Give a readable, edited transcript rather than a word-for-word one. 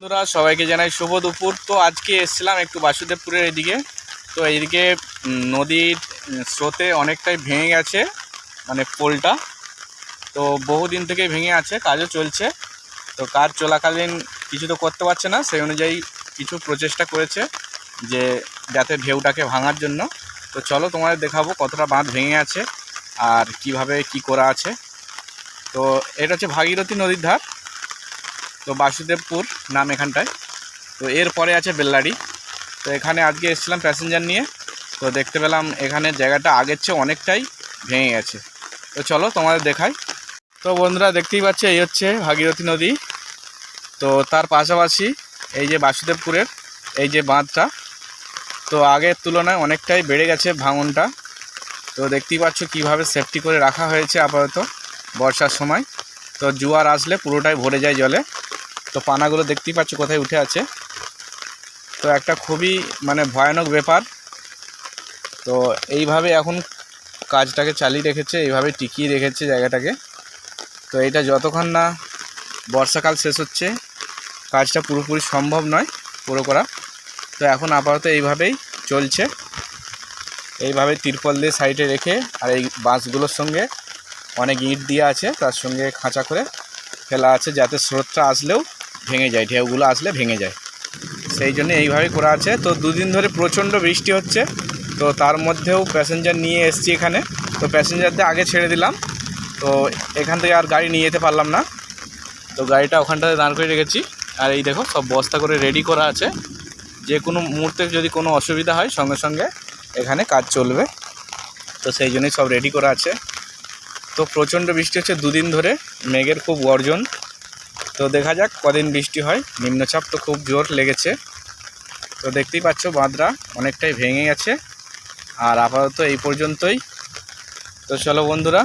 বন্ধুরা সবাইকে জানাই শুভ দুপুর। তো আজকে এসেছিলাম একটু বাসুদেবপুরের এদিকে। তো এইদিকে নদীর স্রোতে অনেকটাই ভেঙে গেছে, মানে পোলটা। তো বহুদিন থেকে ভেঙে আছে, কাজও চলছে। তো কাজ চলাকালীন কিছু তো করতে পারছে না, সেই অনুযায়ী কিছু প্রচেষ্টা করেছে যে যাতে ঢেউটাকে ভাঙার জন্য। তো চলো তোমাদের দেখাবো কতটা বাঁধ ভেঙে আছে আর কিভাবে কি করা আছে। তো এটা হচ্ছে ভাগীরথী নদীর ধার, তো বাসুদেবপুর নাম এখানটায়। তো এরপরে আছে বেল্লারি। তো এখানে আজকে এসেছিলাম প্যাসেঞ্জার নিয়ে। তো দেখতে পেলাম এখানে জায়গাটা আগের চেয়ে অনেকটাই ভেঙে গেছে। তো চলো তোমাদের দেখাই। তো বন্ধুরা দেখতেই পাচ্ছ, এই হচ্ছে ভাগীরথী নদী। তো তার পাশাপাশি এই যে বাসুদেবপুরের এই যে বাঁধটা, তো আগের তুলনায় অনেকটাই বেড়ে গেছে ভাঙনটা। তো দেখতেই পাচ্ছ কীভাবে সেফটি করে রাখা হয়েছে আপাতত বর্ষার সময়। তো জোয়ার আসলে পুরোটাই ভরে যায় জলে। তো পানাগুলো দেখতেই পাচ্ছ কোথায় উঠে আছে। তো একটা খুবই ভয়ানক ব্যাপার। তো এইভাবে এখন কাজটাকে চালিয়ে রেখেছে, এইভাবে টিকিয়ে রেখেছে জায়গাটাকে। তো এটা যতক্ষণ না বর্ষাকাল শেষ হচ্ছে কাজটা পুরোপুরি সম্ভব নয় পুরো করা। তো এখন আপাতত এইভাবেই চলছে, এইভাবে তিরপল দিয়ে সাইডে রেখে, আর এই বাঁশগুলোর সঙ্গে অনেক ইট দিয়ে আছে, তার সঙ্গে খাঁচা করে ফেলা আছে যাতে স্রোতটা আসলেও ভেঙে যায়, ঢেউগুলো আসলে ভেঙে যায়, সেই জন্য এইভাবেই করা আছে। তো দুদিন ধরে প্রচণ্ড বৃষ্টি হচ্ছে, তো তার মধ্যেও প্যাসেঞ্জার নিয়ে এসছি এখানে। তো প্যাসেঞ্জারদের আগে ছেড়ে দিলাম, তো এখান থেকে আর গাড়ি নিয়ে যেতে পারলাম না। তো গাড়িটা ওখানটাতে দাঁড় করে রেখেছি। আর এই দেখো সব বস্তা করে রেডি করা আছে, যে কোনো মুহূর্তে যদি কোনো অসুবিধা হয় সঙ্গে সঙ্গে এখানে কাজ চলবে। তো সেই জন্যই সব রেডি করা আছে। তো প্রচণ্ড বৃষ্টি হচ্ছে দুদিন ধরে, মেঘের খুব গর্জন। তো দেখা যাক কদিন বৃষ্টি হয়। নিম্নচাপ তো খুব জোর লেগেছে। তো দেখতেই পাচ্ছ বাঁধটা অনেকটাই ভেঙে গেছে, আর আপাতত এই পর্যন্তই। তো চলো বন্ধুরা,